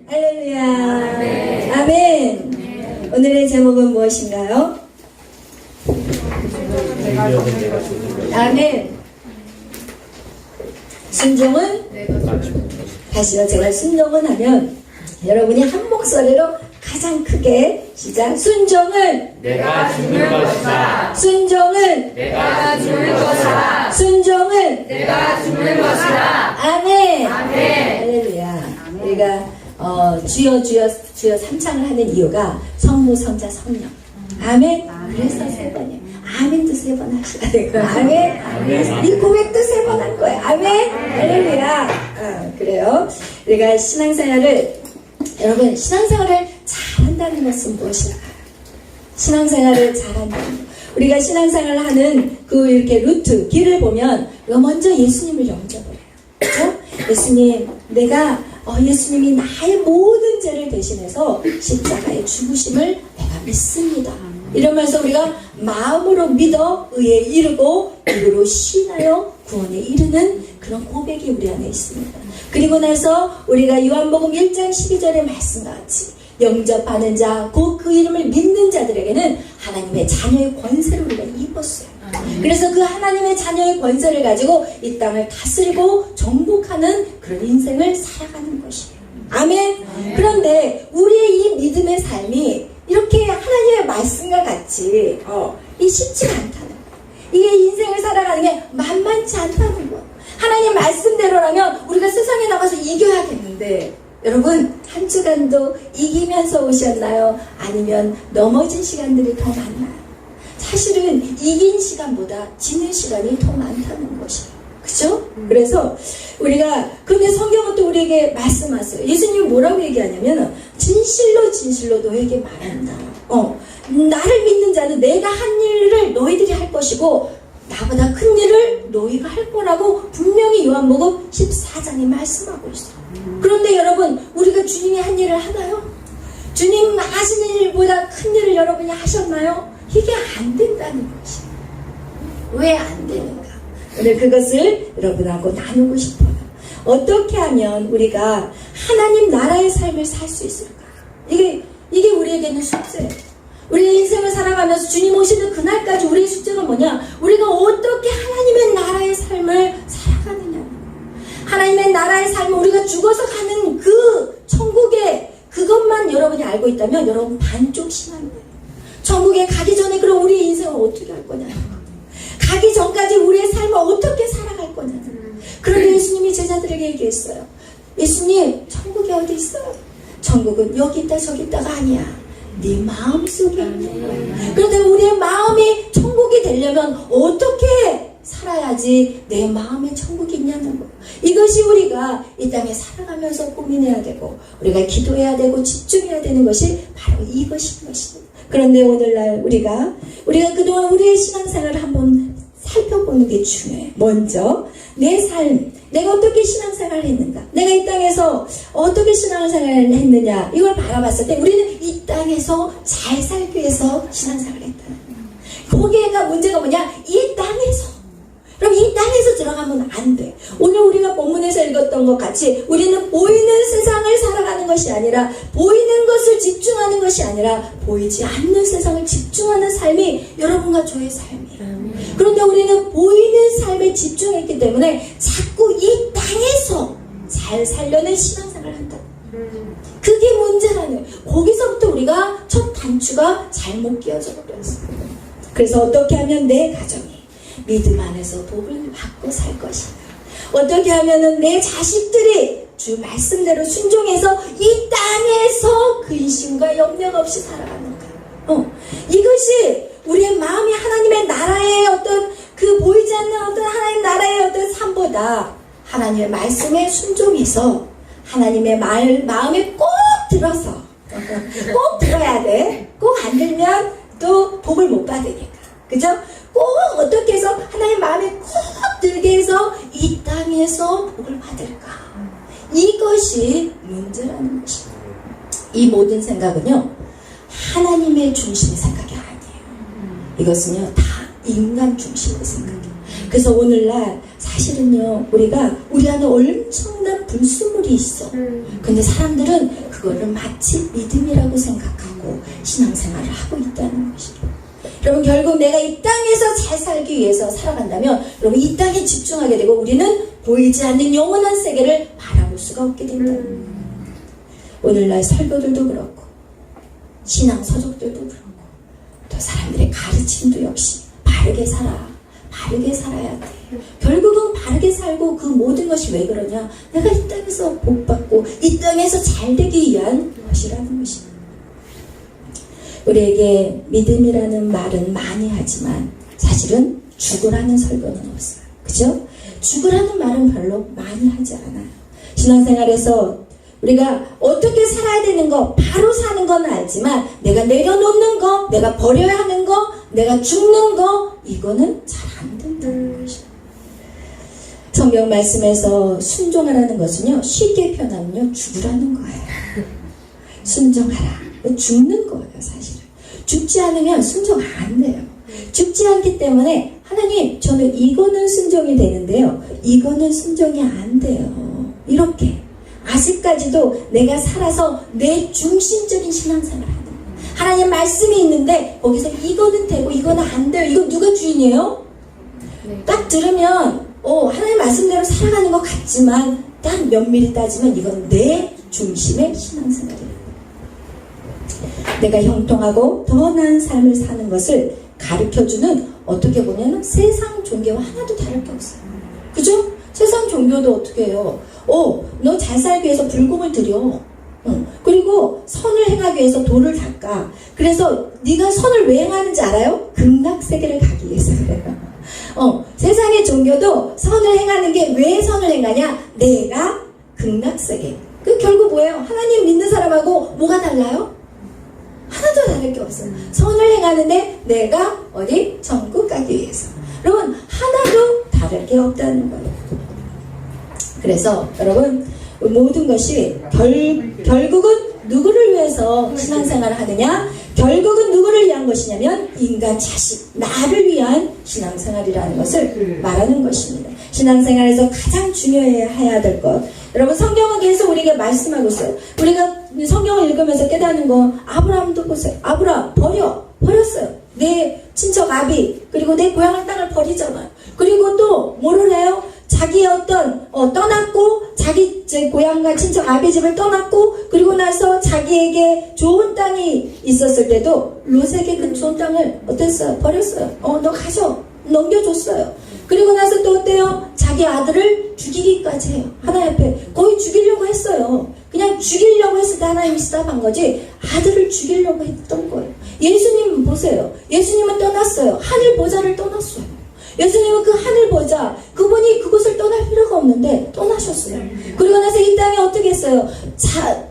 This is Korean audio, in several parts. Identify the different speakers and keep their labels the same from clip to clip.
Speaker 1: 할렐루야. 아멘. 아멘. 오늘의 제목은 무엇인가요? 아멘. 순종은? 다시요. 제가 순종은 하면 여러분이 한 목소리로 가장 크게 시작. 순종은
Speaker 2: 내가 죽을 것이다.
Speaker 1: 순종은
Speaker 2: 내가 죽을 것이다.
Speaker 1: 순종은
Speaker 2: 내가 죽을 것이다.
Speaker 1: 아멘.
Speaker 2: 아멘.
Speaker 1: 할렐루야. 우리가 주여 주여 주여 삼창을 하는 이유가 성부 성자 성령. 아멘. 그래서 세 번이에요. 아멘도 세 번 하셔야 되고. 아멘.
Speaker 2: 아멘.
Speaker 1: 이 고백도 세 번 할 거예요. 아멘. 할렐루야. 그래요. 우리가 신앙생활을 여러분 신앙생활을 잘한다는 것은 무엇일까요? 신앙생활을 잘한다는 것. 우리가 신앙생활을 하는 그 이렇게 루트 길을 보면 우리가 먼저 예수님을 영접을 해요. 그렇죠? 예수님, 내가 예수님이 나의 모든 죄를 대신해서 십자가에 죽으심을 내가 믿습니다. 이러면서 우리가 마음으로 믿어 의에 이르고 입으로 신하여 구원에 이르는 그런 고백이 우리 안에 있습니다. 그리고 나서 우리가 요한복음 1장 12절의 말씀과 같이 영접하는 자, 곧 그 이름을 믿는 자들에게는 하나님의 자녀의 권세를 우리가 입었어요. 그래서 그 하나님의 자녀의 권세를 가지고 이 땅을 다스리고 정복하는 그런 인생을 살아가는 것이에요. 아멘. 그런데 우리의 이 믿음의 삶이 이렇게 하나님의 말씀과 같이 이 쉽지가 않다는 거예요. 이게 인생을 살아가는 게 만만치 않다는 거예요. 하나님 말씀대로라면 우리가 세상에 나가서 이겨야겠는데 여러분 한 주간도 이기면서 오셨나요? 아니면 넘어진 시간들이 더 많나요? 사실은 이긴 시간보다 지는 시간이 더 많다는 것이에요. 그죠? 그래서 우리가 근데 성경은 또 우리에게 말씀하세요. 예수님이 뭐라고 얘기하냐면 진실로 진실로 너에게 말한다. 나를 믿는 자는 내가 한 일을 너희들이 할 것이고 나보다 큰 일을 너희가 할 거라고 분명히 요한복음 14장에 말씀하고 있어요. 그런데 여러분 우리가 주님이 한 일을 하나요? 주님 하시는 일보다 큰 일을 여러분이 하셨나요? 이게 안 된다는 것이. 왜 안 되는가? 오늘 그것을 여러분하고 나누고 싶어요. 어떻게 하면 우리가 하나님 나라의 삶을 살 수 있을까? 이게 우리에게는 숙제예요. 우리의 인생을 살아가면서 주님 오시는 그날까지 우리의 숙제가 뭐냐? 우리가 어떻게 하나님의 나라의 삶을 살아가느냐. 하나님의 나라의 삶을 우리가 죽어서 가는 그 천국의 그것만 여러분이 알고 있다면 여러분 반쪽 신앙이에요. 천국에 가기 전에 그럼 우리 인생을 어떻게 할 거냐? 가기 전까지 우리의 삶을 어떻게 살아갈 거냐? 그런데 예수님이 제자들에게 얘기했어요. 예수님, 천국이 어디 있어요? 천국은 여기 있다 저기 있다가 아니야. 네 마음속에 있는 거야. 그런데 우리의 마음이 천국이 되려면 어떻게 살아야지 내 마음에 천국이 있냐는 거. 이것이 우리가 이 땅에 살아가면서 고민해야 되고 우리가 기도해야 되고 집중해야 되는 것이 바로 이것인 것입니다. 그런데 오늘날 우리가 그동안 우리의 신앙생활을 한번 살펴보는 게 중요해요. 먼저 내 삶, 내가 어떻게 신앙생활을 했는가, 내가 이 땅에서 어떻게 신앙생활을 했느냐 이걸 바라봤을 때 우리는 이 땅에서 잘 살기 위해서 신앙생활을 했다는 거예요. 거기에가 문제가 뭐냐? 이 땅에서. 그럼 이 땅에서 들어가면 안 돼. 오늘 우리가 본문에서 읽었던 것 같이 우리는 보이는 세상을 살아가는 것이 아니라 보이는 것을 집중하는 것이 아니라 보이지 않는 세상을 집중하는 삶이 여러분과 저의 삶이에요. 그런데 우리는 보이는 삶에 집중했기 때문에 자꾸 이 땅에서 잘 살려는 신앙생활을 한다. 그게 문제라는 거예요. 거기서부터 우리가 첫 단추가 잘못 끼어져 버렸어요. 그래서 어떻게 하면 내 가정이 믿음 안에서 복을 받고 살 것인가? 어떻게 하면은 내 자식들이 주 말씀대로 순종해서 이 땅에서 근심과 염려 없이 살아가는가? 이것이 우리의 마음이 하나님의 나라의 어떤 그 보이지 않는 어떤 하나님 나라의 어떤 삶보다 하나님의 말씀에 순종해서 하나님의 마음에 꼭 들어서 꼭 들어야 돼. 꼭 안 들면 또 복을 못 받으니까. 그죠? 꼭 어떻게 해서 하나님 마음에 꼭 들게 해서 이 땅에서 복을 받을까? 이것이 문제라는 것입니다. 이 모든 생각은요 하나님의 중심의 생각이 아니에요. 이것은요 다 인간 중심의 생각이에요. 그래서 오늘날 사실은요 우리가 우리 안에 엄청난 불순물이 있어. 근데 사람들은 그거를 마치 믿음이라고 생각하고 신앙생활을 하고 있다는 것이죠. 여러분, 결국 내가 이 땅에서 잘 살기 위해서 살아간다면 여러분, 이 땅에 집중하게 되고 우리는 보이지 않는 영원한 세계를 바라볼 수가 없게 된다. 오늘날 설교들도 그렇고 신앙 서적들도 그렇고 또 사람들의 가르침도 역시 바르게 살아야 돼. 결국은 바르게 살고 그 모든 것이 왜 그러냐? 내가 이 땅에서 복받고 이 땅에서 잘 되기 위한 것이라는 것입니다. 우리에게 믿음이라는 말은 많이 하지만 사실은 죽으라는 설교는 없어요. 그죠? 죽으라는 말은 별로 많이 하지 않아요. 신앙생활에서 우리가 어떻게 살아야 되는 거, 바로 사는 건 알지만 내가 내려놓는 거, 내가 버려야 하는 거, 내가 죽는 거, 이거는 잘 안 된다는 것이죠. 성경 말씀에서 순종하라는 것은요, 쉽게 표현하면요, 죽으라는 거예요. 순종하라. 죽는 거예요, 사실은. 죽지 않으면 순종 안 돼요. 죽지 않기 때문에 하나님, 저는 이거는 순종이 되는데요, 이거는 순종이 안 돼요. 이렇게 아직까지도 내가 살아서 내 중심적인 신앙생활을 하는 거예요. 하나님 말씀이 있는데 거기서 이거는 되고 이거는 안 돼요. 이거 누가 주인이에요? 딱 들으면 하나님 말씀대로 살아가는 것 같지만 딱 면밀히 따지면 이건 내 중심의 신앙생활이에요. 내가 형통하고 더 나은 삶을 사는 것을 가르쳐주는, 어떻게 보면 세상 종교와 하나도 다를 게 없어요. 그죠? 세상 종교도 어떻게 해요? 너 잘 살기 위해서 불금을 드려. 그리고 선을 행하기 위해서 돌을 닦아. 그래서 네가 선을 왜 행하는지 알아요? 극락세계를 가기 위해서 그래요. 세상의 종교도 선을 행하는 게 왜 선을 행하냐? 내가 극락세계. 그 결국 뭐예요? 하나님 믿는 사람하고 뭐가 달라요? 하나도 다를 게 없어요. 선을 행하는데 내가 어디? 천국 가기 위해서. 여러분, 하나도 다를 게 없다는 거예요. 그래서 여러분, 모든 것이 결국은 누구를 위해서 신앙생활을 하느냐? 결국은 누구를 위한 것이냐면 인간 자식, 나를 위한 신앙생활이라는 것을 말하는 것입니다. 신앙생활에서 가장 중요해야 될 것, 여러분, 성경은 계속 우리에게 말씀하고 있어요. 우리가 성경을 읽으면서 깨닫는 거, 아브라함도 보세요. 아브라함 버렸어요. 내 친척 아비, 그리고 내 고향을 땅을 버리잖아요. 그리고 또 뭐를 해요? 자기의 떠났고, 자기 고향과 친척 아비 집을 떠났고, 그리고 나서 자기에게 좋은 땅이 있었을 때도 롯에게 그 좋은 땅을 어땠어요? 버렸어요. 너 가져. 넘겨줬어요. 그리고 나서 또 어때요? 자기 아들을 죽이기까지 해요. 하나님 앞에 거의 죽이려고 했어요. 그냥 죽이려고 했을 때 하나님이 스탑한 거지, 아들을 죽이려고 했던 거예요. 예수님은 보세요. 예수님은 떠났어요. 하늘 보좌를 떠났어요. 예수님은 그 하늘 보좌, 그분이 그곳을 떠날 필요가 없는데 떠나셨어요. 그리고 나서 이 땅에 어떻게 했어요?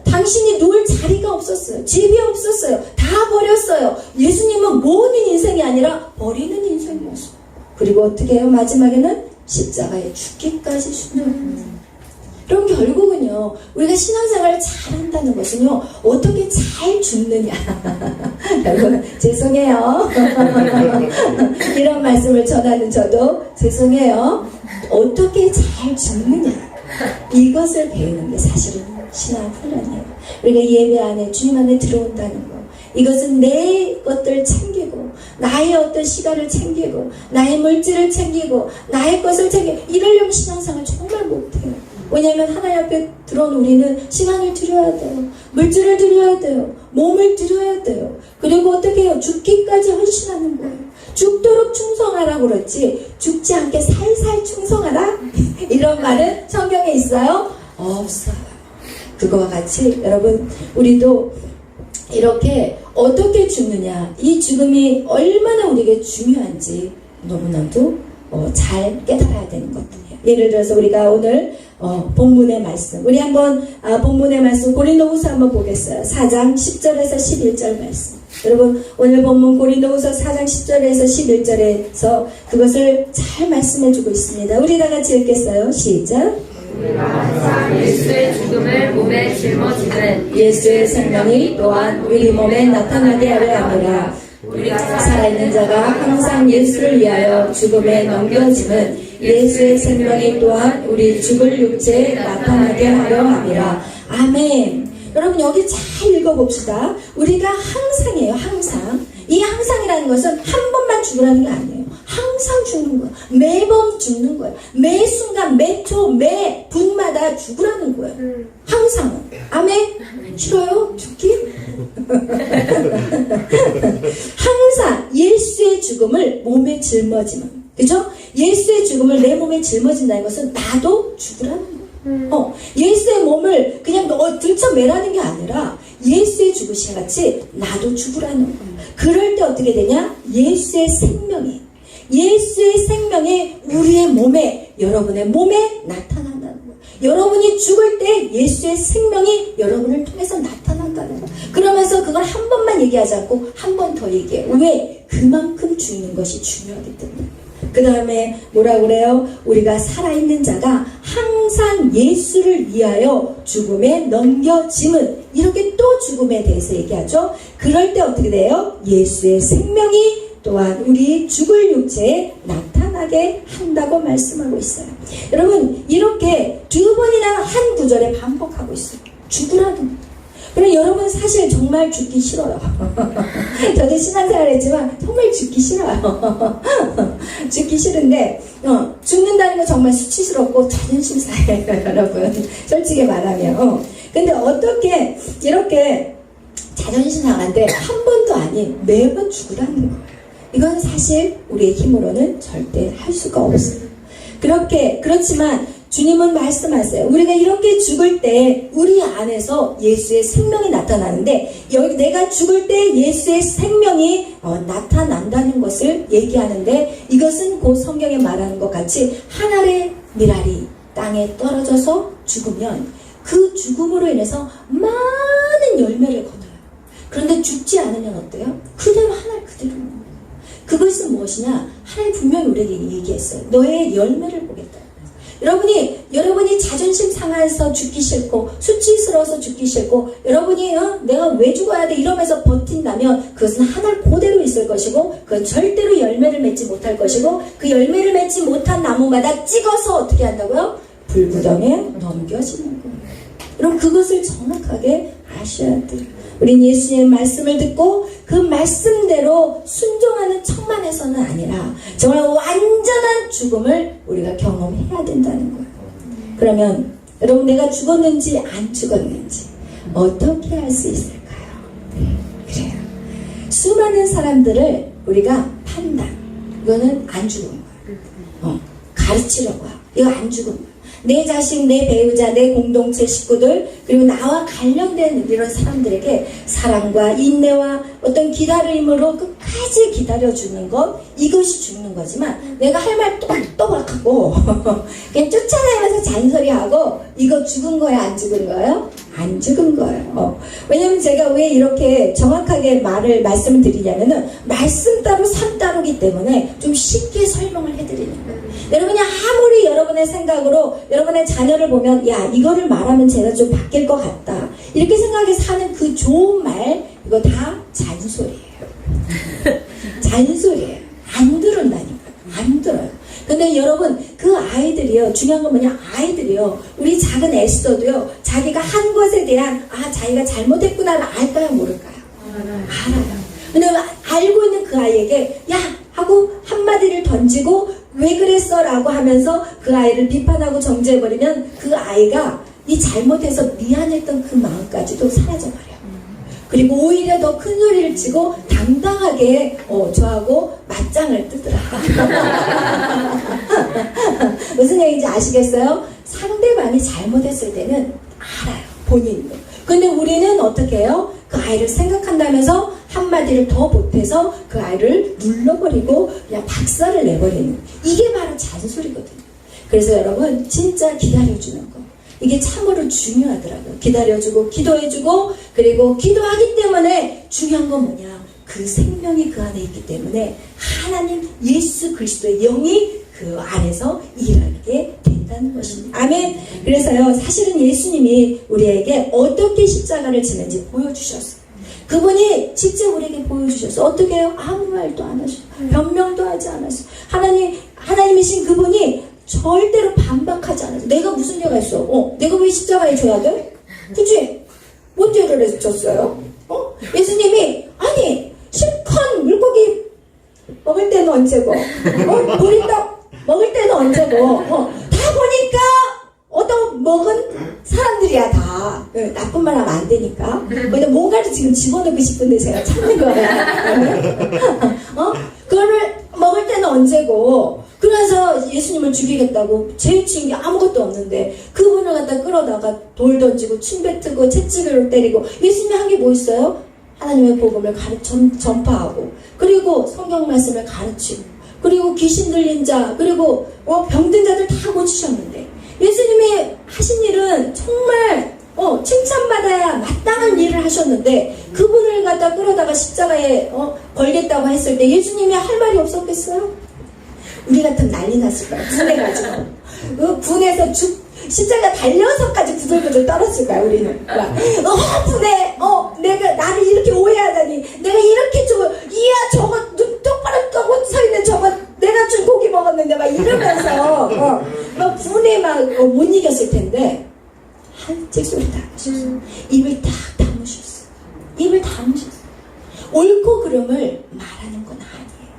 Speaker 1: 당신이 누울 자리가 없었어요. 집이 없었어요. 다 버렸어요. 예수님은 모든 인생이 아니라 버리는 인생이었어요. 그리고 어떻게 해요? 마지막에는 십자가에 죽기까지 순종합니다. 그럼 결국은요, 우리가 신앙생활을 잘한다는 것은요, 어떻게 잘 죽느냐. 여러분, 죄송해요. 이런 말씀을 전하는 저도 죄송해요. 어떻게 잘 죽느냐. 이것을 배우는 게 사실은 신앙 훈련이에요. 우리가 예배 안에, 주님 안에 들어온다는 거. 이것은 내 것들을 챙기고, 나의 어떤 시간을 챙기고, 나의 물질을 챙기고, 나의 것을 챙기고, 이러려면 신앙생활 정말 못해요. 왜냐하면 하나님 앞에 들어온 우리는 시간을 드려야 돼요. 물질을 드려야 돼요. 몸을 드려야 돼요. 그리고 어떻게 해요? 죽기까지 헌신하는 거예요. 죽도록 충성하라고 그랬지, 죽지 않게 살살 충성하라? 이런 말은 성경에 있어요? 없어요. 그거와 같이 여러분, 우리도 이렇게 어떻게 죽느냐, 이 죽음이 얼마나 우리에게 중요한지 너무나도 잘 깨달아야 되는 것들이에요. 예를 들어서 우리가 오늘 본문의 말씀, 우리 한번 본문의 말씀 고린도후서 한번 보겠어요. 4장 10절에서 11절 말씀. 여러분, 오늘 본문 고린도후서 4장 10절에서 11절에서 그것을 잘 말씀해주고 있습니다. 우리 다 같이 읽겠어요. 시작.
Speaker 2: 예수의 죽음을 몸에 짊어지는
Speaker 1: 예수의 생명이 또한 우리 몸에 나타나게 하려 함이라.
Speaker 2: 우리가
Speaker 1: 살아있는 자가 항상 예수를 위하여 죽음에 넘겨짐은 예수의 생명이 또한 우리 죽을 육체에 나타나게 하려 함이라. 아멘. 여러분 여기 잘 읽어봅시다. 우리가 항상이에요. 항상. 이 항상이라는 것은 한 번만 죽으라는 게 아니에요. 항상 죽는 거예요. 매번 죽는 거예요. 매 순간, 매 초, 매 분마다 죽으라는 거예요. 항상. 아멘? 싫어요? 죽기? 항상 예수의 죽음을 몸에 짊어지면, 그죠? 예수의 죽음을 내 몸에 짊어진다는 것은 나도 죽으라는 거예요. 예수의 몸을 그냥 들쳐매라는 게 아니라 예수의 죽으신 같이 나도 죽으라는 거예요. 그럴 때 어떻게 되냐? 예수의 생명이 우리의 몸에, 여러분의 몸에 나타난다는 거예요. 여러분이 죽을 때 예수의 생명이 여러분을 통해서 나타난다는 거예요. 그러면서 그걸 한 번만 얘기하지 않고 한 번 더 얘기해. 왜? 그만큼 죽는 것이 중요하기 때문에. 그 다음에 뭐라 그래요? 우리가 살아있는 자가 항상 예수를 위하여 죽음에 넘겨짐은, 이렇게 또 죽음에 대해서 얘기하죠. 그럴 때 어떻게 돼요? 예수의 생명이 또한 우리 죽을 육체에 나타나게 한다고 말씀하고 있어요. 여러분 이렇게 두 번이나 한 구절에 반복하고 있어요. 죽으라는 거예요. 그럼 여러분 사실 정말 죽기 싫어요. 저도 신앙생활 했지만 정말 죽기 싫어요. 죽기 싫은데 죽는다는 건 정말 수치스럽고 자존심 상해요. 여러분 솔직히 말하면. 근데 어떻게 이렇게 자존심 상한데 한 번도 아닌 매번 죽으라는 거예요. 이건 사실 우리의 힘으로는 절대 할 수가 없어요. 그렇지만 주님은 말씀하세요. 우리가 이렇게 죽을 때 우리 안에서 예수의 생명이 나타나는데, 여기 내가 죽을 때 예수의 생명이 나타난다는 것을 얘기하는데, 이것은 곧 성경에 말하는 것 같이 한 알의 밀알이 땅에 떨어져서 죽으면 그 죽음으로 인해서 많은 열매를 거둬요. 그런데 죽지 않으면 어때요? 그대로 한 알 그대로. 그것은 무엇이냐? 하나님 분명히 우리에게 얘기했어요. 너의 열매를 보겠다. 여러분이 자존심 상해서 죽기 싫고 수치스러워서 죽기 싫고 여러분이 내가 왜 죽어야 돼 이러면서 버틴다면 그것은 한 알 그대로 있을 것이고, 그건 절대로 열매를 맺지 못할 것이고, 그 열매를 맺지 못한 나무마다 찍어서 어떻게 한다고요? 불구덩이에 넘겨지는 거예요. 여러분 그것을 정확하게 아셔야 돼요. 우린 예수님의 말씀을 듣고 그 말씀대로 순종하는 척만 해서는 아니라 정말 완전한 죽음을 우리가 경험해야 된다는 거예요. 그러면 여러분 내가 죽었는지 안 죽었는지 어떻게 할 수 있을까요? 그래요. 수많은 사람들을 우리가 판단, 이거는 안 죽은 거예요. 가르치려고 하고 이거 안 죽은 거예요. 내 자식, 내 배우자, 내 공동체 식구들, 그리고 나와 관련된 이런 사람들에게 사랑과 인내와 어떤 기다림으로 끝까지 기다려주는 것, 이것이 죽는 거지만 내가 할 말 또박또박하고 그냥 쫓아다니면서 잔소리하고 이거 죽은 거야 안 죽은 거예요? 안 죽은 거예요. 왜냐면 제가 왜 이렇게 정확하게 말씀을 드리냐면은 말씀 따로 산 따로기 때문에 좀 쉽게 설명을 해드리는 거예요. 여러분이 아무리 여러분의 생각으로 여러분의 자녀를 보면 야 이거를 말하면 쟤가 좀 바뀔 것 같다 이렇게 생각해서 하는 그 좋은 말, 이거 다 잔소리예요. 잔소리예요. 안 들은다니까. 안 들어요. 근데 여러분 그 아이들이요, 중요한 건 뭐냐, 아이들이요, 우리 작은 에스더도요 자기가 한 것에 대한 자기가 잘못했구나를 알까요 모를까요? 알아요. 근데 알고 있는 그 아이에게 야 하고 한마디를 던지고 왜 그랬어? 라고 하면서 그 아이를 비판하고 정죄해버리면 그 아이가 이 잘못해서 미안했던 그 마음까지도 사라져버려요. 그리고 오히려 더 큰 소리를 치고 당당하게 저하고 맞짱을 뜨더라. 무슨 얘기인지 아시겠어요? 상대방이 잘못했을 때는 알아요. 본인도. 근데 우리는 어떻게 해요? 그 아이를 생각한다면서 한마디를 더 보태서 그 아이를 눌러버리고 그냥 박살을 내버리는, 이게 바로 잔소리거든요. 그래서 여러분 진짜 기다려주는 거, 이게 참으로 중요하더라고요. 기다려주고 기도해주고, 그리고 기도하기 때문에 중요한 건 뭐냐, 그 생명이 그 안에 있기 때문에 하나님 예수 그리스도의 영이 그 안에서 일하게 된다는 것입니다. 아멘. 그래서요 사실은 예수님이 우리에게 어떻게 십자가를 지는지 보여주셨어요. 그분이 직접 우리에게 보여주셔서 어떻게 해요? 아무 말도 안 하셔. 변명도 하지 않았어요. 하나님 하나님이신 그분이 절대로 반박하지 않아요. 내가 무슨 죄가 있어? 내가 왜 십자가에 져야 돼? 그치? 뭔 죄를 했었어요? 예수님이 아니 실컷 물고기 먹을 때는 언제고 보리떡 먹을 때는 언제고 다 보니까 얻어먹은 사람들이야 다. 나쁜 말 하면 안 되니까. 근데 뭔가를 지금 집어넣고 싶은데 제가 찾는 거예요. 그거를 먹을 때는 언제고. 그래서 예수님을 죽이겠다고 죄 지은 게 아무것도 없는데 그분을 갖다 끌어다가 돌 던지고 침 뱉고 채찍으로 때리고 예수님이 한 게 뭐 있어요? 하나님의 복음을 전파하고 그리고 성경 말씀을 가르치고 그리고 귀신 들린 자 그리고 병든 자들 다 고치셨는데 예수님이 하신 일은 정말 칭찬받아야 마땅한 일을 하셨는데 그분을 갖다 끌어다가 십자가에 걸겠다고 했을 때 예수님이 할 말이 없었겠어요? 우리 같으면 난리 났을 거야. 분해가지고 분해서 십자가 달려서까지 부들부들 떨었을 거야. 우리는 분해 내가 나를 이렇게 오해하다니 내가 이렇게 이야 저거 눈 똑바로 떠고 서있는 저거 내가 준 고기 먹었는데 막 이러면서 막 분해 막 못 이겼을 텐데 한찍 소리 다 하셨어. 입을 딱 다무셨어. 입을 다무셨어. 옳고 그름을 말하는 건 아니에요.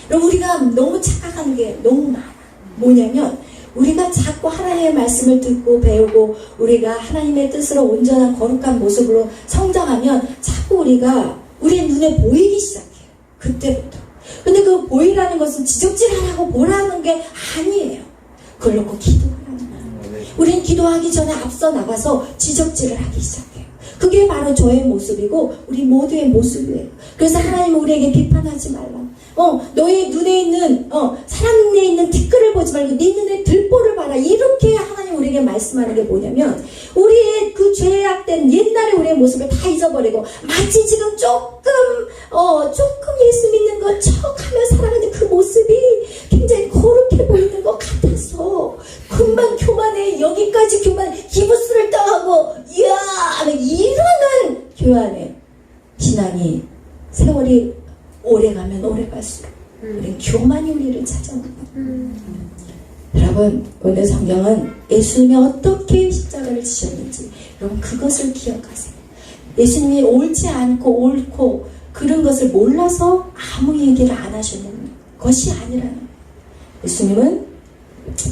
Speaker 1: 그럼 우리가 너무 착각하는 게 너무 많아. 뭐냐면 우리가 자꾸 하나님의 말씀을 듣고 배우고 우리가 하나님의 뜻으로 온전한 거룩한 모습으로 성장하면 자꾸 우리가 우리의 눈에 보이기 시작해요. 그때부터. 근데 그 보이라는 것은 지적질하라고 보라는 게 아니에요. 그걸 놓고 기도하라는 거예요. 우린 기도하기 전에 앞서 나가서 지적질을 하기 시작해요. 그게 바로 저의 모습이고 우리 모두의 모습이에요. 그래서 하나님은 우리에게 비판하지 말라. 너의 눈에 있는 사람 눈에 있는 티끌을 보지 말고 네 눈에 들보를 봐라. 이렇게 하나님 우리에게 말씀하는 게 뭐냐면 우리의 그 죄악된 옛날의 우리의 모습을 다 잊어버리고 마치 지금 조금 예수 믿는 것 척하며 살아가는 그 모습이 굉장히 거룩해 보이는 것 같아서 금방 교만해. 여기까지 교만해. 기부스를 떠하고 이야 이러는 교만해. 신앙이 세월이 오래가면 오래갈수록 우린 교만이 우리를 찾아옵니다. 여러분 오늘 성경은 예수님이 어떻게 십자가를 지셨는지 여러분 그것을 기억하세요. 예수님이 옳지 않고 옳고 그런 것을 몰라서 아무 얘기를 안 하시는 것이 아니라는 거예요. 예수님은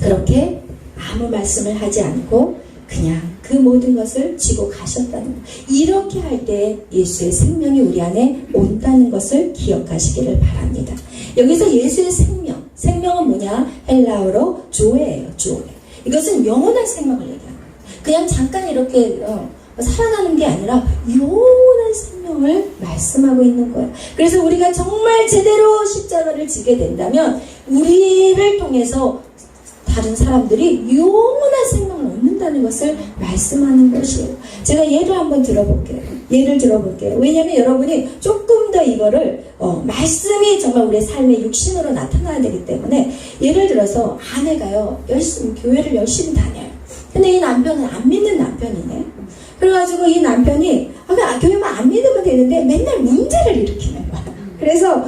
Speaker 1: 그렇게 아무 말씀을 하지 않고 그냥 그 모든 것을 지고 가셨다는 거예요. 이렇게 할 때 예수의 생명이 우리 안에 온다는 것을 기억하시기를 바랍니다. 여기서 예수의 생명은 뭐냐? 헬라어로 조에예요. 조에. 이것은 영원한 생명을 얘기하는 거예요. 그냥 잠깐 이렇게 살아나는 게 아니라 영원한 생명을 말씀하고 있는 거예요. 그래서 우리가 정말 제대로 십자가를 지게 된다면 우리를 통해서 다른 사람들이 영원한 생명을 얻는다는 것을 말씀하는 것이에요. 제가 예를 한번 들어볼게요. 왜냐하면 여러분이 조금 더 이거를 말씀이 정말 우리의 삶의 육신으로 나타나야 되기 때문에 예를 들어서 아내가요 열심히 교회를 열심히 다녀요. 근데 이 남편은 안 믿는 남편이네. 그래가지고 이 남편이 교회만 안 믿으면 되는데 맨날 문제를 일으키는 거야. 그래서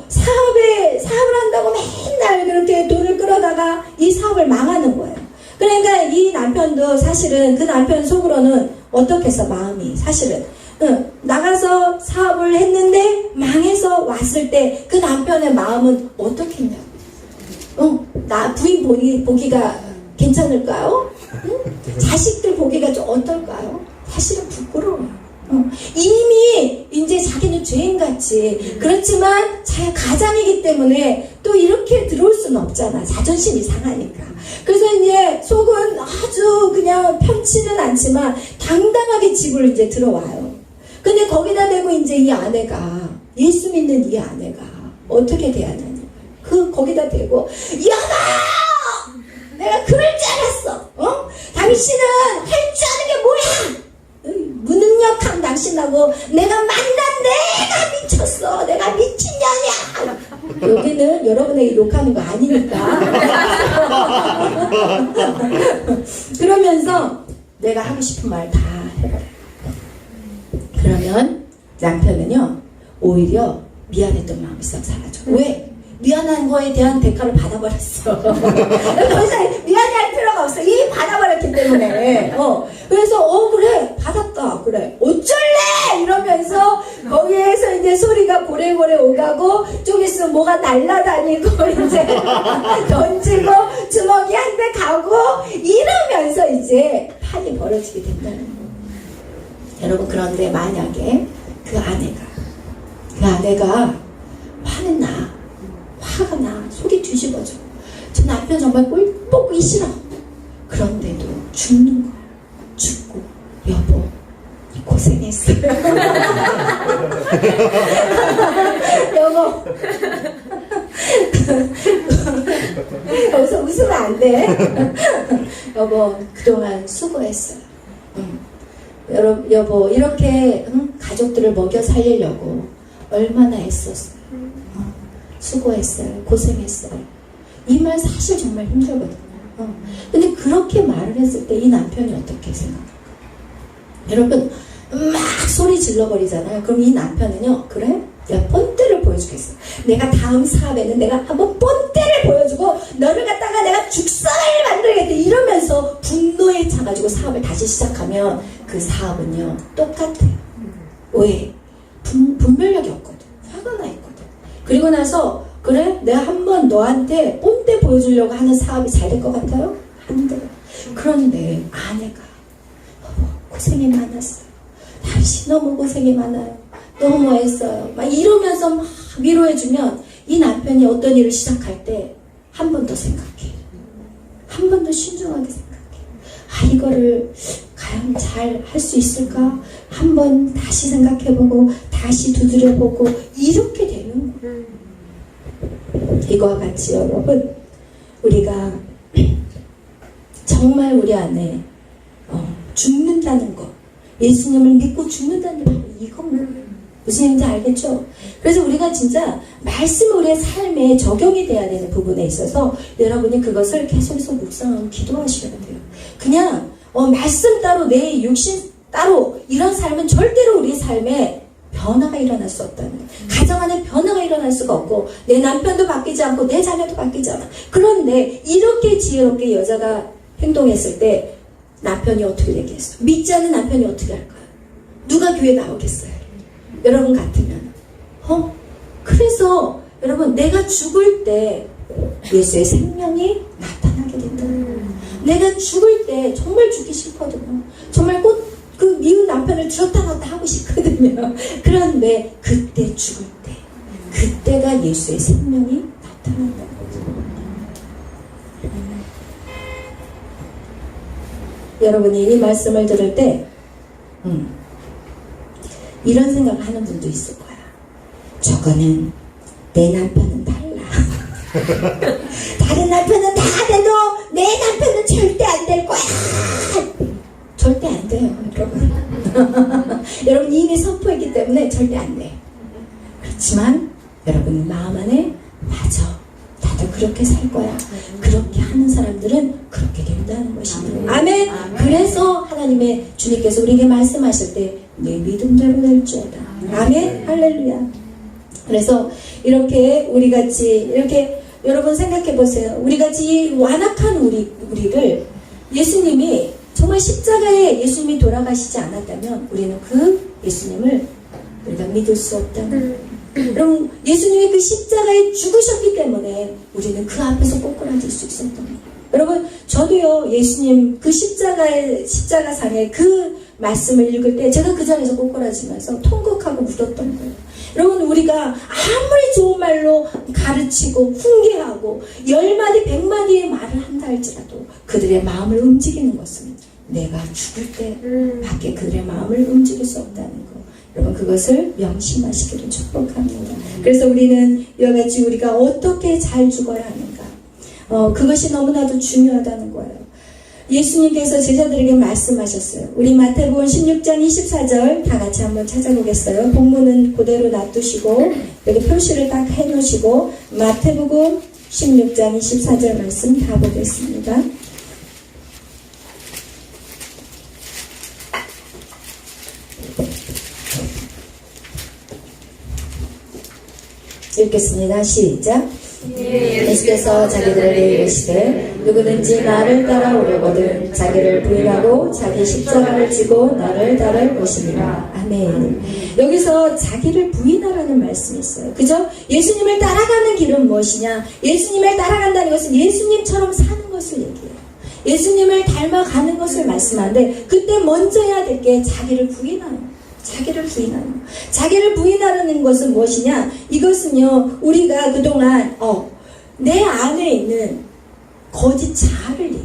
Speaker 1: 사업을 한다고 맨날 그렇게 돈을 끌어다가 이 사업을 망하는 거예요. 그러니까 이 남편도 사실은 그 남편 속으로는 어떻게 해서 마음이 사실은 나가서 사업을 했는데 망해서 왔을 때 그 남편의 마음은 어떻게 했냐고. 나 부인 보기가 괜찮을까요? 자식들 보기가 좀 어떨까요? 사실은 부끄러워요. 이미 이제 자기는 죄인같이 그렇지만 자기 가장이기 때문에 또 이렇게 들어올 수는 없잖아. 자존심이 상하니까. 그래서 이제 속은 아주 그냥 편치는 않지만 당당하게 집을 이제 들어와요. 근데 거기다 대고 이제 이 아내가 예수 믿는 이 아내가 어떻게 돼야 되냐. 거기다 대고 여보! 내가 그럴 줄 알았어. 당신은 할 줄 아는 게 뭐야? 무능력한 당신하고 내가 내가 미쳤어. 내가 미친년이야. 여기는 여러분에게 욕하는 거 아니니까. 그러면서 내가 하고 싶은 말 다 해버려. 그러면 남편은요 오히려 미안했던 마음이 싹 사라져. 왜? 미안한 거에 대한 대가를 받아버렸어. 더 이상 미안해할 필요가 없어. 이미 받아버렸기 때문에. 그래서 그래 받았다. 그래 어쩔래 이러면서 거기에서 이제 소리가 고래고래 오가고 좀 있으면 뭐가 날라다니고 이제 던지고 주먹이 한 대 가고 이러면서 이제 판이 벌어지게 된다는 거예요. 여러분 그런데 만약에 그 아내가 화는 나. 화가 나. 속이 뒤집어져. 저 남편 정말 꼴 보기 싫어. 그런데도 죽는 거야. 죽고 여보 고생했어요. 여보 여기서 웃으면 안 돼. 여보 그동안 수고했어요. 여보 이렇게 가족들을 먹여 살리려고 얼마나 애썼어요. 수고했어요. 고생했어요. 이 말 사실 정말 힘들거든요. 근데 그렇게 말을 했을 때 이 남편이 어떻게 생각할까요? 여러분 막 소리 질러버리잖아요. 그럼 이 남편은요. 그래? 내가 뻔때를 보여주겠어. 내가 다음 사업에는 내가 한번 뻔때를 보여주고 너를 갖다가 내가 죽상을 만들겠다 이러면서 분노에 차가지고 사업을 다시 시작하면 그 사업은요. 똑같아요. 왜? 분별력이 없거든. 화가 나 있거든. 그리고 나서 그래? 내가 한번 너한테 뽐때 보여주려고 하는 사업이 잘 될 것 같아요? 안 돼요. 그런데 아내가 고생이 많았어요. 당신 너무 고생이 많아요. 너무 애써요. 막 이러면서 막 위로해주면 이 남편이 어떤 일을 시작할 때 한 번 더 생각해. 한 번 더 신중하게 생각해. 이거를 과연 잘 할 수 있을까? 한 번 다시 생각해보고 다시 두드려보고 이렇게 되는 거예요. 이거와 같이 여러분 우리가 정말 우리 안에 죽는다는 것 예수님을 믿고 죽는다는 것 이겁니다. 무슨 얘기인지 알겠죠? 그래서 우리가 진짜 말씀이 우리의 삶에 적용이 돼야 되는 부분에 있어서 여러분이 그것을 계속해서 묵상하고 기도하셔야 돼요. 그냥 말씀 따로 내 육신 따로 이런 삶은 절대로 우리 삶에 변화가 일어날 수 없다는 거예요. 가정 안에 변화가 일어날 수가 없고 내 남편도 바뀌지 않고 내 자녀도 바뀌지 않아. 그런데 이렇게 지혜롭게 여자가 행동했을 때 남편이 어떻게 되겠어요? 믿지 않는 남편이 어떻게 할까요? 누가 교회 나오겠어요? 여러분 같으면 그래서 여러분 내가 죽을 때 예수의 생명이 나타나게 된다는 거예요. 내가 죽을 때 정말 죽기 싫거든요. 정말 꼭 그 미운 남편을 들었다 놨다 하고 싶거든요. 그런데 그때 죽을 때 그때가 예수의 생명이 나타난다는 거죠. 여러분이 이 말씀을 들을 때 이런 생각을 하는 분도 있을 거야. 저거는 내 남편은 달라. 다른 남편은 다 돼도 내 남편은 절대 안 될 거야. 절대 안 돼요, 여러분. 여러분 이미 선포했기 때문에 절대 안 돼. 그렇지만 여러분 마음 안에 맞아. 다들 그렇게 살 거야. 그렇게 하는 사람들은 그렇게 된다는 것입니다. 아멘. 그래서 하나님의 주님께서 우리에게 말씀하실 때 내 믿음대로 될지어다. 아멘. 할렐루야. 그래서 이렇게 우리 같이 이렇게 여러분 생각해 보세요. 우리 같이 완악한 우리를 예수님이 정말 십자가에 예수님이 돌아가시지 않았다면 우리는 그 예수님을 우리가 믿을 수 없다는 거예요. 그럼 예수님이 그 십자가에 죽으셨기 때문에 우리는 그 앞에서 꼬꾸라질 수 있었던 거예요. 여러분 저도요 예수님 그 십자가상의 그 말씀을 읽을 때 제가 그 자리에서 꼬꾸라지면서 통곡하고 울었던 거예요. 여러분 우리가 아무리 좋은 말로 가르치고 훈계하고 10마디 100마디의 말을 한다 할지라도 그들의 마음을 움직이는 것은 내가 죽을 때 밖에 그들의 마음을 움직일 수 없다는 거. 여러분 그것을 명심하시기를 축복합니다. 그래서 우리는 이와 같이 우리가 어떻게 잘 죽어야 하는가 그것이 너무나도 중요하다는 거예요. 예수님께서 제자들에게 말씀하셨어요. 우리 마태복음 16장 24절 다 같이 한번 찾아보겠어요. 본문은 그대로 놔두시고 여기 표시를 딱 해놓으시고 마태복음 16장 24절 말씀 다 보겠습니다. 읽겠습니다. 시작. 예수께서 자기들에게 이르시되 누구든지 나를 따라오려거든 자기를 부인하고 자기 십자가를 지고 나를 따를 것이니라. 아멘. 여기서 자기를 부인하라는 말씀이 있어요. 그죠? 예수님을 따라가는 길은 무엇이냐? 예수님을 따라간다는 것은 예수님처럼 사는 것을 얘기해요. 예수님을 닮아가는 것을 말씀하는데 그때 먼저 해야 될 게 자기를 부인하는 자기를 부인하는 자기를 부인하는 것은 무엇이냐? 이것은요 우리가 그동안 내 안에 있는 거짓 자아를 얘기해요.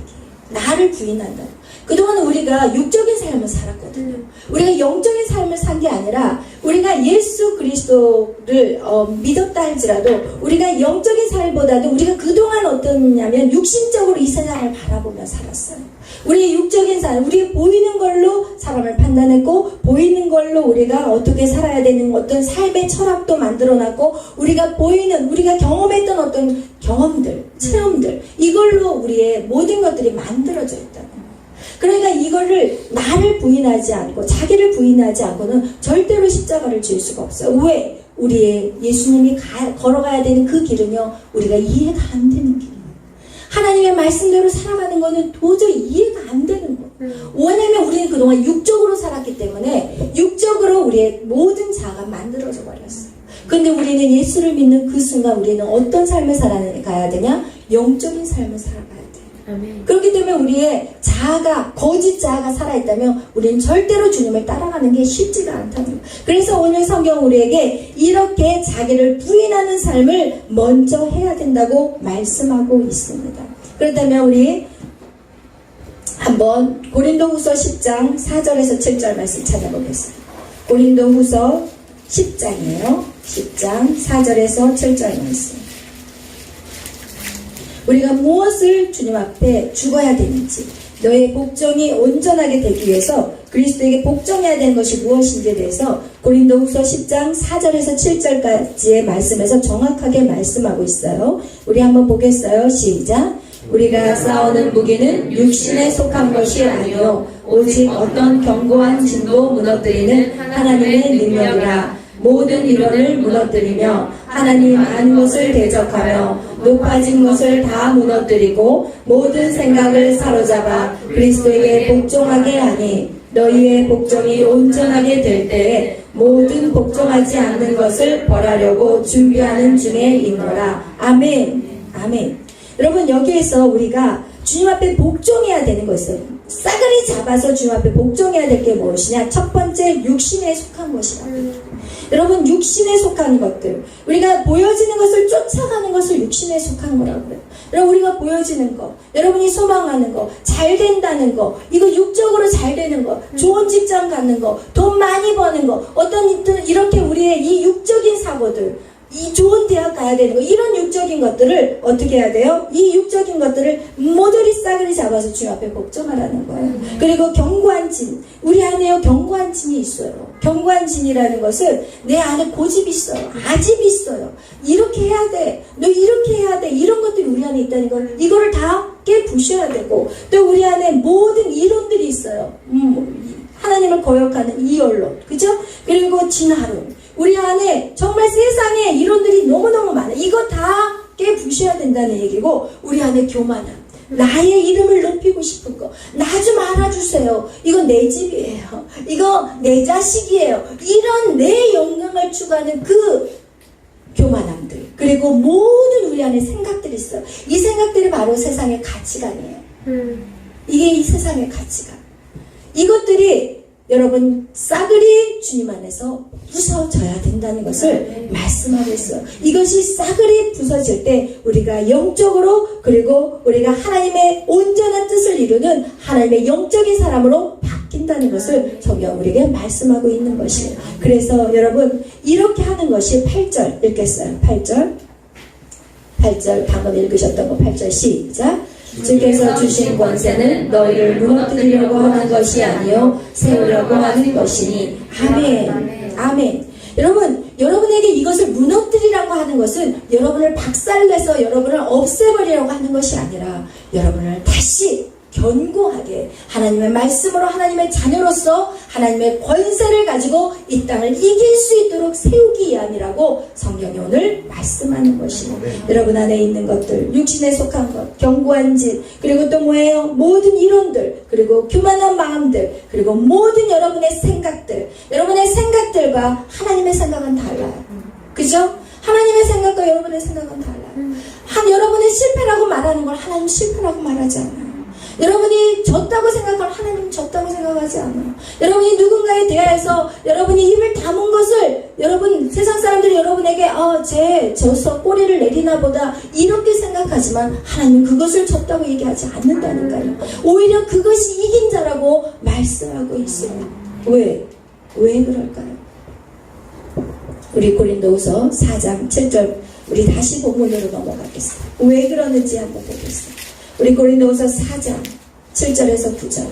Speaker 1: 나를 부인한다. 그동안 우리가 육적인 삶을 살았거든요. 우리가 영적인 삶을 산 게 아니라 우리가 예수 그리스도를 믿었다 할지라도 우리가 영적인 삶보다도 우리가 그동안 어떠냐면 육신적으로 이 세상을 바라보며 살았어요. 우리의 육적인 삶, 우리 보이는 걸로 사람을 판단했고 보이는 걸로 우리가 어떻게 살아야 되는 어떤 삶의 철학도 만들어놨고 우리가 보이는 우리가 경험했던 어떤 경험들, 체험들 이걸로 우리의 모든 것들이 만들어져 있다는 거예요. 그러니까 이거를 나를 부인하지 않고 자기를 부인하지 않고는 절대로 십자가를 질 수가 없어요. 왜? 우리의 예수님이 걸어가야 되는 그 길은요 우리가 이해가 안 되는 길이에요. 하나님의 말씀대로 살아가는 거는 도저히 이해가 안 되는 거예요. 왜냐면 우리는 그동안 육적으로 살았기 때문에 육적으로 우리의 모든 자아가 만들어져 버렸어요. 근데 우리는 예수를 믿는 그 순간 우리는 어떤 삶을 살아가야 되냐? 영적인 삶을 살아가야 돼요.
Speaker 2: 아멘.
Speaker 1: 그렇기 때문에 우리의 자아가 거짓 자아가 살아있다면 우리는 절대로 주님을 따라가는 게 쉽지가 않다는 거예요. 그래서 오늘 성경 우리에게 이렇게 자기를 부인하는 삶을 먼저 해야 된다고 말씀하고 있습니다. 그렇다면 우리 한번 고린도후서 10장 4절에서 7절 말씀 찾아보겠습니다. 고린도후서 10장이에요. 10장 4절에서 7절 말씀. 우리가 무엇을 주님 앞에 죽어야 되는지 너의 복종이 온전하게 되기 위해서 그리스도에게 복종해야 되는 것이 무엇인지에 대해서 고린도후서 10장 4절에서 7절까지의 말씀에서 정확하게 말씀하고 있어요. 우리 한번 보겠어요. 시작. 우리가 싸우는 무기는 육신에 속한 것이 아니요 오직 어떤 견고한 진도 무너뜨리는 하나님의 능력이라. 모든 이론을 무너뜨리며 하나님 아는 것을 대적하며 높아진 것을 다 무너뜨리고 모든 생각을 사로잡아 그리스도에게 복종하게 하니 너희의 복종이 온전하게 될 때에 모든 복종하지 않는 것을 벌하려고 준비하는 중에 있노라. 아멘. 아멘. 여러분 여기에서 우리가 주님 앞에 복종해야 되는 것은 싸그리 잡아서 주님 앞에 복종해야 될 게 무엇이냐? 첫 번째 육신에 속한 것이다. 여러분 육신에 속한 것들 우리가 보여지는 것을 쫓아가는 것을 육신에 속한 거라고 그래요. 여러분 우리가 보여지는 거 여러분이 소망하는 거 잘 된다는 거 이거 육적으로 잘 되는 거 좋은 직장 갖는 거 돈 많이 버는 거 어떤 이렇게 우리의 이 육적인 사고들 이 좋은 대학 가야 되는 거 이런 육적인 것들을 어떻게 해야 돼요? 이 육적인 것들을 모조리 싸그리 잡아서 주님 앞에 복종하라는 거예요. 그리고 견고한 진 우리 안에요 견고한 진이 있어요. 견고한 진이라는 것은 내 안에 고집이 있어요. 아집이 있어요. 이렇게 해야 돼. 너 이렇게 해야 돼. 이런 것들이 우리 안에 있다는 걸 이거를 다 깨부셔야 되고 또 우리 안에 모든 이론들이 있어요. 하나님을 거역하는 이언론 그죠? 그리고 진화론 우리 안에 정말 세상에 이론들이 너무너무 많아. 이거 다 깨부셔야 된다는 얘기고 우리 안에 교만함 나의 이름을 높이고 싶은 거 나 좀 알아주세요. 이거 내 집이에요. 이거 내 자식이에요. 이런 내 영광을 추구하는 그 교만함들 그리고 모든 우리 안에 생각들이 있어요. 이 생각들이 바로 세상의 가치관이에요. 이게 이 세상의 가치관 이것들이 여러분 싸그리 주님 안에서 부서져야 된다는 것을 말씀하고 있어요. 이것이 싸그리 부서질 때 우리가 영적으로 그리고 우리가 하나님의 온전한 뜻을 이루는 하나님의 영적인 사람으로 바뀐다는 것을 성경 우리에게 말씀하고 있는 것이에요. 그래서 여러분 이렇게 하는 것이 8절 읽겠어요. 8절 방금 읽으셨던 거 8절 시작. 주께서 주신 권세는 너희를 무너뜨리려고 하는 것이 아니요 세우려고 하는 것이니. 아멘. 아멘. 여러분 여러분에게 이것을 무너뜨리라고 하는 것은 여러분을 박살내서 여러분을 없애버리려고 하는 것이 아니라 여러분을 다시 견고하게 하나님의 말씀으로 하나님의 자녀로서 하나님의 권세를 가지고 이 땅을 이길 수 있도록 세우기 위함이라고 성경이 오늘 말씀하는 것입니다. 여러분 안에 있는 것들, 육신에 속한 것, 견고한 짓, 그리고 또 뭐예요? 모든 이론들, 그리고 교만한 마음들, 그리고 모든 여러분의 생각들, 여러분의 생각들과 하나님의 생각은 달라요. 그죠? 하나님의 생각과 여러분의 생각은 달라요. 여러분이 실패라고 말하는 걸 하나님 실패라고 말하지 않아요. 여러분이 졌다고 생각할 하나님은 졌다고 생각하지 않아요. 여러분이 누군가에 대해서 여러분이 입을 다문 것을 여러분 세상 사람들이 여러분에게 쟤 져서 꼬리를 내리나 보다 이렇게 생각하지만 하나님은 그것을 졌다고 얘기하지 않는다니까요. 오히려 그것이 이긴 자라고 말씀하고 있어요. 왜 그럴까요? 우리 고린도후서 4장 7절 우리 다시 본문으로 넘어가겠습니다. 왜 그러는지 한번 보겠습니다. 우리 고린도후서 4장 7절에서 9절